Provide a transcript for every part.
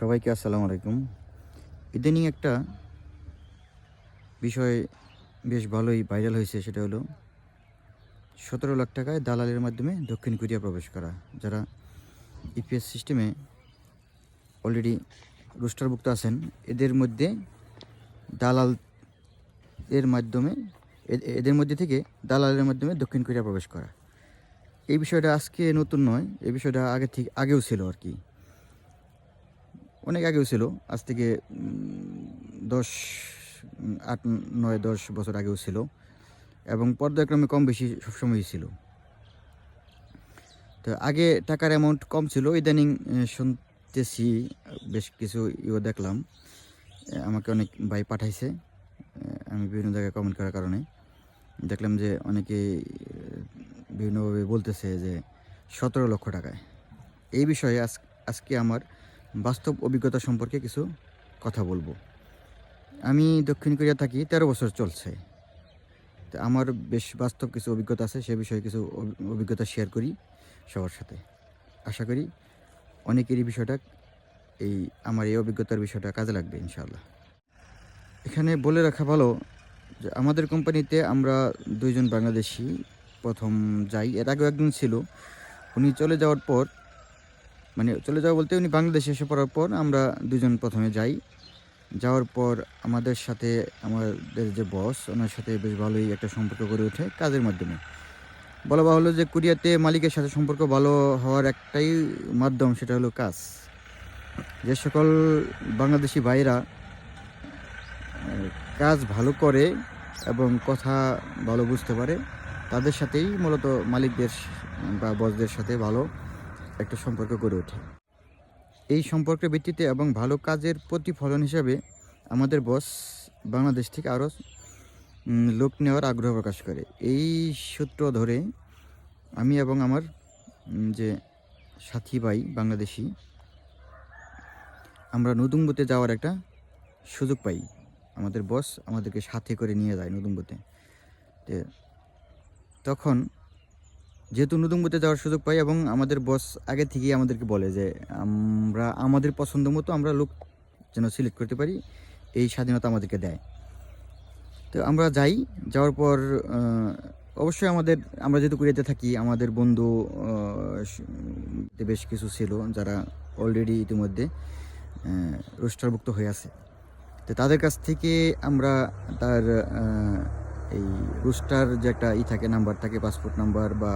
সবাইকে আসসালামু আলাইকুম। ইদানিং একটা বিষয় বেশ ভালোই ভাইরাল হয়েছে, সেটা হলো 17 লাখ টাকায় দালালের মাধ্যমে দক্ষিণ কোরিয়া প্রবেশ করা। যারা ইপিএস সিস্টেমে অলরেডি রোস্টারভুক্ত আছেন, এদের মধ্যে দালালের মাধ্যমে এদের মধ্যে থেকে দালালের মাধ্যমে দক্ষিণ কোরিয়া প্রবেশ করা। এই বিষয়টা আজকে নতুন নয়, এই বিষয়টা আগেও ছিল আর কি, অনেক আগেও ছিল। আজ থেকে 8, 9, 10 বছর আগেও ছিল, এবং পর্যায়ক্রমে কম বেশি সবসময়ই ছিল। তো আগে টাকার অ্যামাউন্ট কম ছিল, ইদানিং শুনতেছি বেশ কিছু দেখলাম, আমাকে অনেক ভাই পাঠাইছে, আমি বিভিন্ন জায়গায় কমেন্ট করার কারণে দেখলাম যে অনেকে বিভিন্নভাবে বলতেছে যে 17 লক্ষ টাকায়। এই বিষয়ে আজকে আমার বাস্তব অভিজ্ঞতা সম্পর্কে কিছু কথা বলবো। আমি দক্ষিণ কোরিয়া থাকি 13 বছর চলছে, তো আমার বেশ বাস্তব কিছু অভিজ্ঞতা আছে, সে বিষয়ে কিছু অভিজ্ঞতা শেয়ার করি সবার সাথে। আশা করি অনেকেরই বিষয়টা আমার এই অভিজ্ঞতার বিষয়টা কাজে লাগবে ইনশাআল্লাহ। এখানে বলে রাখা ভালো যে আমাদের কোম্পানিতে আমরা 2 জন বাংলাদেশি প্রথম যাই। এর আগেও একজন ছিল, উনি চলে যাওয়ার পর, মানে চলে যাওয়া বলতে উনি বাংলাদেশে এসে পড়ার পর আমরা 2 জন প্রথমে যাই। যাওয়ার পর আমাদের সাথে আমাদের যে বস, ওনার সাথে বেশ ভালোই একটা সম্পর্ক গড়ে ওঠে কাজের মাধ্যমে। বলা বাহুল্য যে কোরিয়াতে মালিকের সাথে সম্পর্ক ভালো হওয়ার একটাই মাধ্যম, সেটা হলো কাজ। যে সকল বাংলাদেশি ভাইরা কাজ ভালো করে এবং কথা ভালো বুঝতে পারে, তাদের সাথেই মূলত মালিকদের বা বসদের সাথে ভালো একটা সম্পর্ক গড়ে ওঠে। এই সম্পর্কের ভিত্তিতে এবং ভালো কাজের প্রতিফলন হিসাবে আমাদের বস বাংলাদেশ থেকে আরও লোক নেওয়ার আগ্রহ প্রকাশ করে। এই সূত্র ধরে আমি এবং আমার যে সাথী ভাই বাংলাদেশি, আমরা নুদুম্বুতে যাওয়ার একটা সুযোগ পাই। আমাদের বস আমাদেরকে সাথে করে নিয়ে যায় নুদুম্বুতে। তখন যেহেতু নুদুম্বুতে যাওয়ার সুযোগ পাই এবং আমাদের বস আগে থেকেই আমাদেরকে বলে যে আমরা আমাদের পছন্দ মতো আমরা লোক যেন সিলেক্ট করতে পারি, এই স্বাধীনতা আমাদেরকে দেয়। তো আমরা যাওয়ার পর অবশ্যই আমরা যেহেতু কোরিয়াতে থাকি, আমাদের বন্ধু বেশ কিছু ছিল যারা অলরেডি ইতিমধ্যে রোস্টারভুক্ত হয়ে আছে। তো তাদের কাছ থেকে আমরা তার এই রোস্টার যে একটা থাকে, নাম্বার থাকে, পাসপোর্ট নাম্বার বা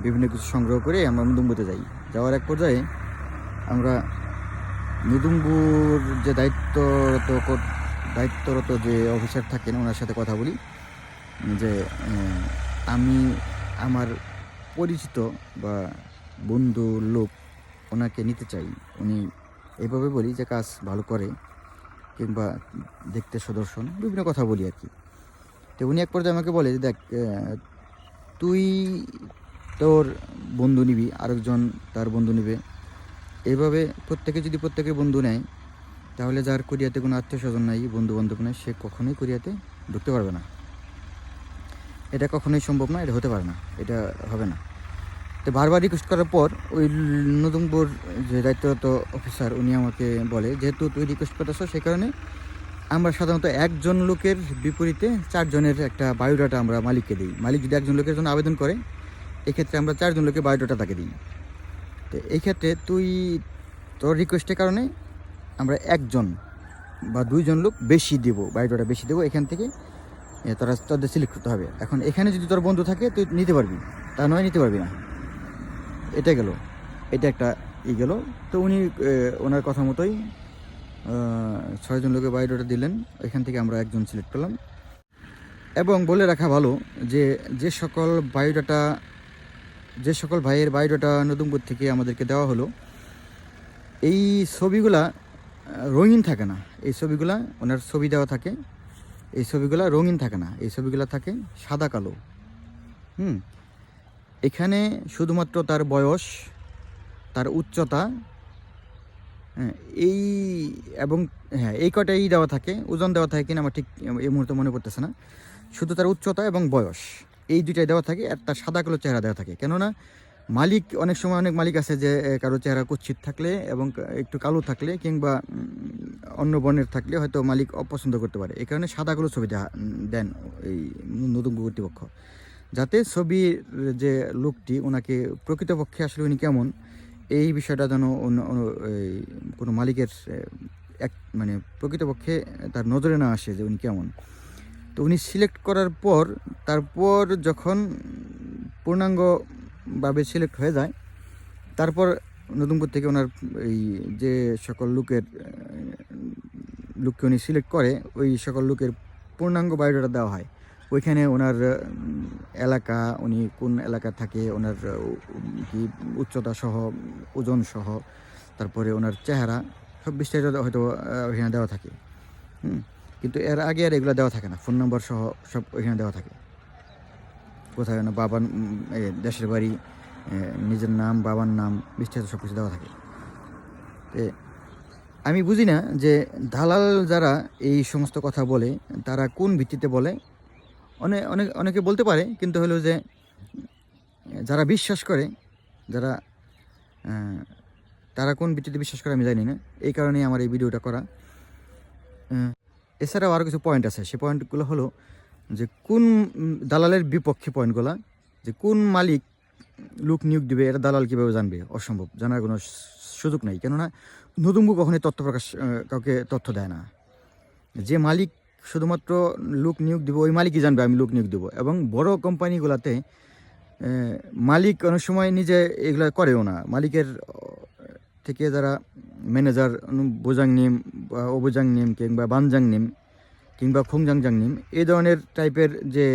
বিভিন্ন কিছু সংগ্রহ করে আমরা নুদুম্বুতে যাই। যাওয়ার এক পর্যায়ে আমরা নুদুম্বুর যে দায়িত্বরত যে অফিসার থাকেন, ওনার সাথে কথা বলি যে আমি আমার পরিচিত বা বন্ধু লোক ওনাকে নিতে চাই। উনি এইভাবে বলি যে কাজ ভালো করে কিংবা দেখতে সুদর্শন, বিভিন্ন কথা বলি আর কি। তো উনি এক পর্যায়ে আমাকে বলে যে দেখ, তুই তোর বন্ধু নিবি, আরেকজন তার বন্ধু নিবে, এইভাবে প্রত্যেকে যদি প্রত্যেকের বন্ধু নেয়, তাহলে যার কোরিয়াতে কোনো আত্মীয় স্বজন নাই, বন্ধু বান্ধব নাই, সে কখনোই কোরিয়াতে ঢুকতে পারবে না। এটা কখনোই সম্ভব না, এটা হতে পারে না, এটা হবে না। তো বারবার রিকোয়েস্ট করার পর ওই নুদুম্বুর যে দায়িত্বরত অফিসার, উনি আমাকে বলে যেহেতু তুই রিকোয়েস্ট করতেছ, সেই কারণে আমরা সাধারণত একজন লোকের বিপরীতে 4 জনের একটা বায়োডাটা আমরা মালিককে দিই। মালিক যদি একজন লোকের জন্য আবেদন করে, এক্ষেত্রে আমরা 4 জন লোকের বায়োডাটা তাকে দিই। তো এই ক্ষেত্রে তোর রিকোয়েস্টের কারণে আমরা 1 জন বা 2 জন লোক বেশি দেবো, বায়োডাটা বেশি দেবো, এখান থেকে তাদের সিলেক্ট করতে হবে। এখন এখানে যদি তোর বন্ধু থাকে তুই নিতে পারবি, তা নয় নিতে পারবি না। এটা একটা গেল। তো উনি ওনার কথা মতোই 6 জন লোকের বায়োডাটা দিলেন, এখান থেকে আমরা 1 জন সিলেক্ট করলাম। এবং বলে রাখা ভালো যে সকল ভাইয়ের বায়োডাটা নুদুম্বুর থেকে আমাদেরকে দেওয়া হলো, এই ছবিগুলা রঙিন থাকে না। এই ছবিগুলা ওনার ছবি দেওয়া থাকে, এই ছবিগুলা রঙিন থাকে না, এই ছবিগুলা থাকে সাদা কালো। এখানে শুধুমাত্র তার বয়স, তার উচ্চতা, এই কটাই দেওয়া থাকে। ওজন দেওয়া থাকে কিনা আমার ঠিক এই মুহূর্তে মনে পড়তেছে না। শুধু তার উচ্চতা এবং বয়স, এই দুইটাই দেওয়া থাকে, আর তার সাদা কালো চেহারা দেওয়া থাকে। কেননা মালিক অনেক সময় অনেক মালিক আছে যে কারো চেহারা কুৎসিত থাকলে এবং একটু কালো থাকলে কিংবা অন্য বর্ণের থাকলে হয়তো মালিক অপছন্দ করতে পারে, এই কারণে সাদাগুলো ছবি দেন এই নতুন কর্তৃপক্ষ, যাতে ছবির যে লোকটি ওনাকে প্রকৃতপক্ষে আসলে উনি কেমন এই বিষয়টা যেন কোনো মালিকের এক মানে প্রকৃতপক্ষে তার নজরে না আসে যে উনি কেমন। তো উনি সিলেক্ট করার পর তারপর যখন পূর্ণাঙ্গভাবে সিলেক্ট হয়ে যায়, তারপর নতুনপুর থেকে ওনার এই যে সকল লোককে উনি সিলেক্ট করে ওই সকল লোকের পূর্ণাঙ্গ বায়োডাটা দেওয়া হয়। ওইখানে ওনার এলাকা, উনি কোন এলাকা থাকে, ওনার কি উচ্চতা সহ, ওজন সহ, তারপরে ওনার চেহারা সব বিস্তারিত হয়তো ওইখানে দেওয়া থাকে। কিন্তু এর আগে আর এগুলো দেওয়া থাকে না, ফোন নম্বর সহ সব ওইখানে দেওয়া থাকে। কোথায় না বাবার দেশের বাড়ি, নিজের নাম, বাবার নাম, বিস্তারিত সব কিছু দেওয়া থাকে। আমি বুঝি না যে দালাল যারা এই সমস্ত কথা বলে তারা কোন ভিত্তিতে বলে। অনেকে বলতে পারে, কিন্তু হলো যে যারা বিশ্বাস করে, যারা তারা কোন ভিত্তিতে বিশ্বাস করে আমি জানি না, এই কারণেই আমার এই ভিডিওটা করা। এছাড়াও আরও কিছু পয়েন্ট আছে, সেই পয়েন্টগুলো হলো যে কোন দালালের বিপক্ষে পয়েন্টগুলো, যে কোন মালিক লোক নিয়োগ দিবে এটা দালাল কীভাবে জানবে, অসম্ভব, জানার কোনো সুযোগ নাই। কেননা নতুনবু কখনোই কাউকে তথ্য দেয় না। যে মালিক শুধুমাত্র লোক নিয়োগ দেবো ওই মালিকই জানবে আমি লোক নিয়োগ দেবো। এবং বড় কোম্পানিগুলোতে মালিক অনেক সময় নিজে এগুলো করেও না, মালিকের থেকে যারা ম্যানেজার বোজাং নিম বা অবুজাং নিম কিংবা বানজাং নিম কিংবা খুংজাংজাং নিম এই ধরনের টাইপের যে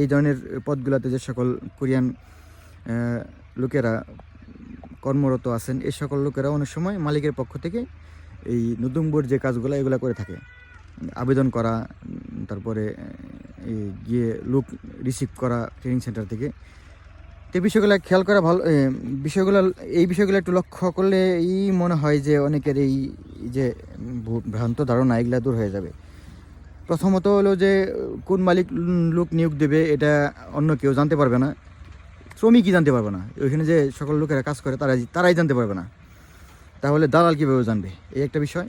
এই ধরনের পদগুলোতে যে সকল কোরিয়ান লোকেরা কর্মরত আছেন, এই সকল লোকেরা অনেক সময় মালিকের পক্ষ থেকে এই নতুনবুর যে কাজগুলো এগুলো করে থাকে, আবেদন করা, তারপরে গিয়ে লোক রিসিভ করা ট্রেনিং সেন্টার থেকে। তো বিষয়গুলো খেয়াল করা ভালো, এই বিষয়গুলো একটু লক্ষ্য করলে মনে হয় যে অনেকের এই যে ভ্রান্ত ধারণা এগুলো দূর হয়ে যাবে। প্রথমত হলো যে কোন মালিক লোক নিয়োগ দেবে এটা অন্য কেউ জানতে পারবে না, শ্রমিকই জানতে পারবে না, ওইখানে যে সকল লোকেরা কাজ করে তারাই জানতে পারবে না, তাহলে দালাল কীভাবে জানবে, এই একটা বিষয়।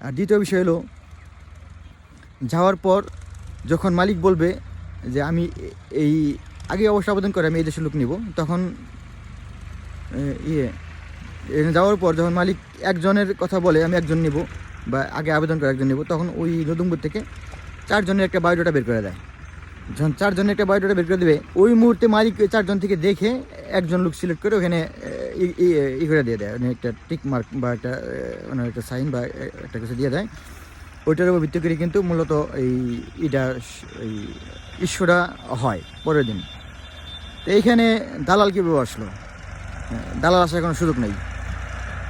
আর দ্বিতীয় বিষয় হলো যাওয়ার পর যখন মালিক বলবে যে আমি এই আগে অবশ্য আবেদন করে আমি এই দেশের লোক নিব, তখন যাওয়ার পর যখন মালিক একজনের কথা বলে আমি একজন নিব বা আগে আবেদন করে একজন নিব, তখন ওই নতুনপুর থেকে 4 জনের একটা বায়োডাটা বের করে দেয়। যখন 4 জনের একটা বায়োডাটা বের করে দেবে ওই মুহূর্তে মালিক 4 জন থেকে দেখে একজন লোক সিলেক্ট করে ওখানে করে দিয়ে দেয়, মানে একটা টিক মার্ক বা একটা সাইন বা একটা কিছু দিয়ে দেয়। ওইটার উপর ভিত্তি করে কিন্তু মূলত এই ইস্যুটা হয় পরের দিন। তো এইখানে দালাল কীভাবে আসলো, দালাল আসার কোনো সুযোগ নেই।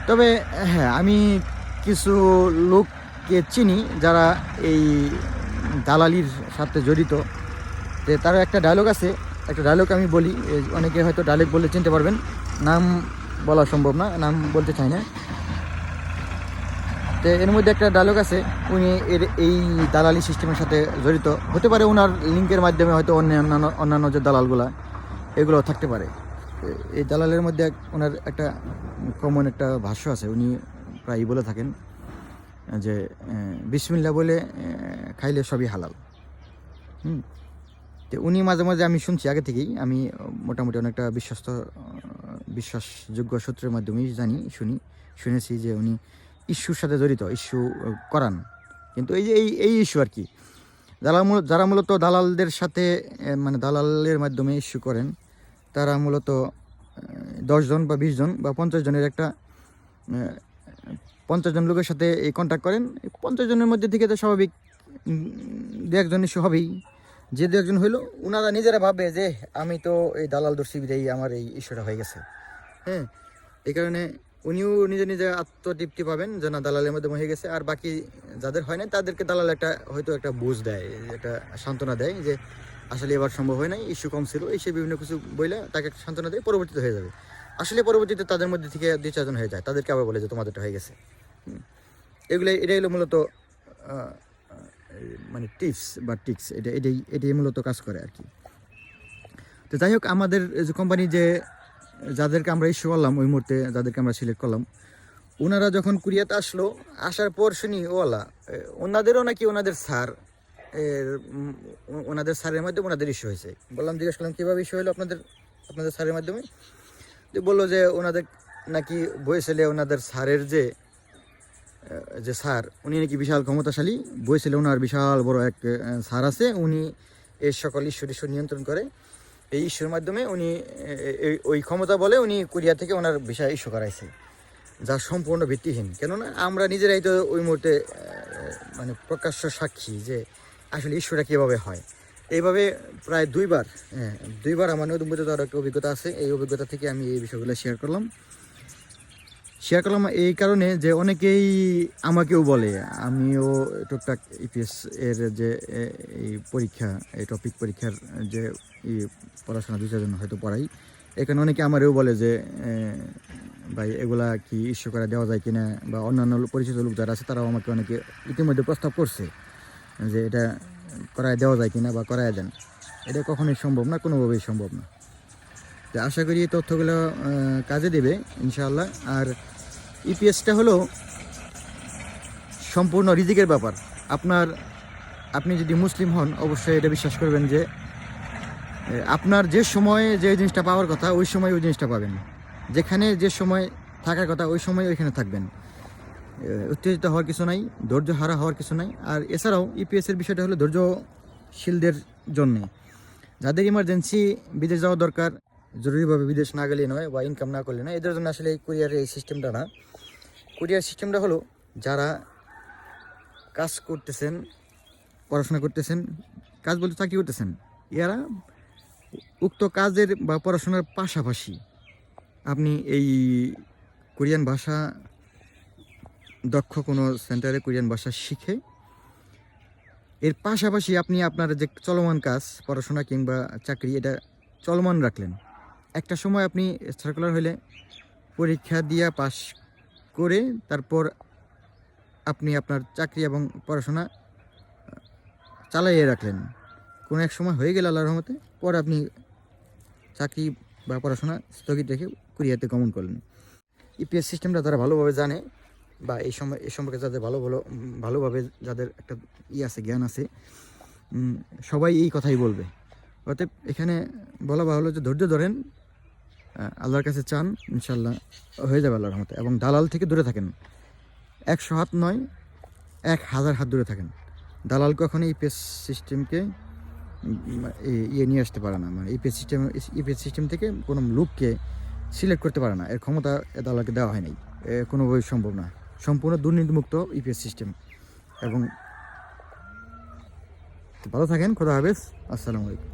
তবে হ্যাঁ, আমি কিছু লোককে চিনি যারা এই দালালির সাথে জড়িত। তো তার একটা ডায়লগ আছে, একটা ডায়লগ আমি বলি, অনেকে হয়তো ডায়লগ বললে চিনতে পারবেন, নাম বলা সম্ভব না, নাম বলতে চাই না। তো এর মধ্যে একটা ডায়লগ আছে, উনি এই দালালি সিস্টেমের সাথে জড়িত হতে পারে, ওনার লিঙ্কের মাধ্যমে হয়তো অন্যান্য যে দালালগুলা এগুলো থাকতে পারে। এই দালালের মধ্যে ওনার একটা কমন একটা ভাষ্য আছে, উনি প্রায়ই বলে থাকেন যে বিসমিল্লাহ বলে খাইলে সবই হালাল। তো উনি মাঝে মাঝে আমি শুনছি আগে থেকেই, আমি মোটামুটি অনেকটা বিশ্বাসযোগ্য সূত্রের মাধ্যমেই শুনেছি যে উনি ইস্যুর সাথে জড়িত, ইস্যু করান। কিন্তু এই ইস্যু আর কি, যারা মূলত দালালদের সাথে মানে দালালের মাধ্যমে ইস্যু করেন, তারা মূলত 10 জন বা 20 জন বা 50 জনের একটা 50 জন লোকের সাথে এই কন্ট্যাক্ট করেন। 50 জনের মধ্যে থেকে তো স্বাভাবিক 2-1 ইস্যু হবেই। যে 2-1 হইলো ওনারা নিজেরা ভাববে যে আমি তো এই দালাল ধরছি বিদায়ী আমার এই ইস্যুটা হয়ে গেছে। হ্যাঁ, এই কারণে উনিও নিজে আত্মতৃপ্তি পাবেন যে না দালালের মাধ্যমে হয়ে গেছে। আর বাকি যাদের হয় না তাদেরকে দালাল হয়তো একটা বুঝ দেয়, একটা সান্ত্বনা দেয় যে আসলে এবার সম্ভব হয় নাই, ইস্যু কম ছিল, এই সে বিভিন্ন কিছু বইলে তাকে সান্ত্বনা দিয়ে পরবর্তীতে হয়ে যাবে। আসলে পরবর্তীতে তাদের মধ্যে থেকে 2-4 জন হয়ে যায়, তাদেরকে আবার বলে যে তোমাদেরটা হয়ে গেছে। এটাই হলো মূলত মানে টিপস বা টিক্স, এটাই মূলত কাজ করে আর কি। তো যাই হোক, আমাদের যে কোম্পানি যে যাদেরকে আমরা ইস্যু করলাম ওই মুহূর্তে, যাদেরকে আমরা সিলেক্ট করলাম, ওনারা যখন কুরিয়াতে আসলো, আসার পর শুনি ওলা ওনাদেরও নাকি ওনাদের স্যার এর ওনাদের স্যারের মাধ্যমে ওনাদের ইস্যু হয়েছে। বললাম, জিজ্ঞেস করলাম কীভাবে ইস্যু হলো আপনাদের স্যারের মাধ্যমে? তো বললো যে ওনাদের নাকি বইয়েছিলে ওনাদের স্যারের যে স্যার, উনি নাকি বিশাল ক্ষমতাশালী, বইয়েছিলে ওনার বিশাল বড় এক স্যার আছে, উনি এই সকল ইস্যু নিয়ন্ত্রণ করে। এই ইস্যুর মাধ্যমে উনি ওই ক্ষমতা বলে উনি কোরিয়া থেকে ওনার বিষয় ইস্যু করাইছে, যা সম্পূর্ণ ভিত্তিহীন। কেননা আমরা নিজেরাই তো ওই মুহূর্তে মানে প্রকাশ্য সাক্ষী যে আসলে ইস্যুটা কীভাবে হয়। এইভাবে প্রায় দুইবার আমার নতুন তার একটা অভিজ্ঞতা আছে। এই অভিজ্ঞতা থেকে আমি এই বিষয়গুলো শেয়ার করলাম এই কারণে যে অনেকেই আমাকেও বলে, আমিও টুকটাক ইপিএস এর যে এই পরীক্ষা, এই টপিক পরীক্ষার যে পড়াশোনা 2-4 জন হয়তো পড়াই, এখানে অনেকে আমারও বলে যে ভাই এগুলা কি ইস্যু করে দেওয়া যায় কিনা, বা অন্যান্য পরিচিত লোক যারা আছে তারাও আমাকে অনেকে ইতিমধ্যে প্রস্তাব করছে যে এটা করায় দেওয়া যায় কিনা বা করায় দেন। এটা কখনোই সম্ভব না, কোনোভাবেই সম্ভব না। তো আশা করি এই তথ্যগুলো কাজে দেবে ইনশাআল্লাহ। আর ইপিএসটা হলো সম্পূর্ণ রিজিকের ব্যাপার। আপনি যদি মুসলিম হন, অবশ্যই এটা বিশ্বাস করবেন যে আপনার যে সময়ে যে জিনিসটা পাওয়ার কথা ওই সময় ওই জিনিসটা পাবেন, যেখানে যে সময় থাকার কথা ওই সময় ওইখানে থাকবেন। উত্তেজিত হওয়ার কিছু নাই, ধৈর্য হারা হওয়ার কিছু নাই। আর এছাড়াও ইপিএসের বিষয়টা হলো ধৈর্যশীলদের জন্যে, যাদের ইমার্জেন্সি বিদেশ যাওয়া দরকার, জরুরিভাবে বিদেশ না গেলে নয় বা ইনকাম না করলে নয়, এদের জন্য আসলে এই কুরিয়ারের এই সিস্টেমটা না। কুরিয়ার সিস্টেমটা হলো যারা কাজ করতেছেন, পড়াশোনা করতেছেন, কাজ বলতে চাকরি করতেছেন, এরা উক্ত কাজের বা পড়াশোনার পাশাপাশি আপনি এই কোরিয়ান ভাষা দক্ষ কোনো সেন্টারে কোরিয়ান ভাষা শিখে এর পাশাপাশি আপনি আপনার যে চলমান কাজ, পড়াশোনা কিংবা চাকরি, এটা চলমান রাখলেন। একটা সময় আপনি সার্কুলার হলে পরীক্ষা দিয়ে পাশ করে তারপর আপনি আপনার চাকরি এবং পড়াশোনা চালাইয়ে রাখলেন। কোনো এক সময় হয়ে গেলে আল্লাহর রহমতে, পরে আপনি চাকরি বা পড়াশোনা স্থগিত রেখে কোরিয়াতে গমন করলেন। ইপিএস সিস্টেমটা যারা ভালোভাবে জানে বা এই সম্পর্কে যাদের ভালোভাবে যাদের একটা আছে, জ্ঞান আছে, সবাই এই কথাই বলবে। অতএব এখানে বলা হলো যে ধৈর্য ধরেন, আল্লাহর কাছে চান, ইনশাল্লাহ হয়ে যাবে আল্লাহর রহমতে। এবং দালাল থেকে দূরে থাকেন, 100 হাত নয় 1000 হাত দূরে থাকেন। দালাল কখনো ইপিএস সিস্টেমকে নিয়ে আসতে পারে না, মানে ইপিএস সিস্টেম থেকে কোনো লোককে সিলেক্ট করতে পারে না, এর ক্ষমতা দালালকে দেওয়া হয় নাই, কোনোভাবেই সম্ভব না। সম্পূর্ণ দুর্নীতিমুক্ত ইপিএস সিস্টেম। এবং ভালো থাকেন, খোদা হাফেজ, আসসালামু আলাইকুম।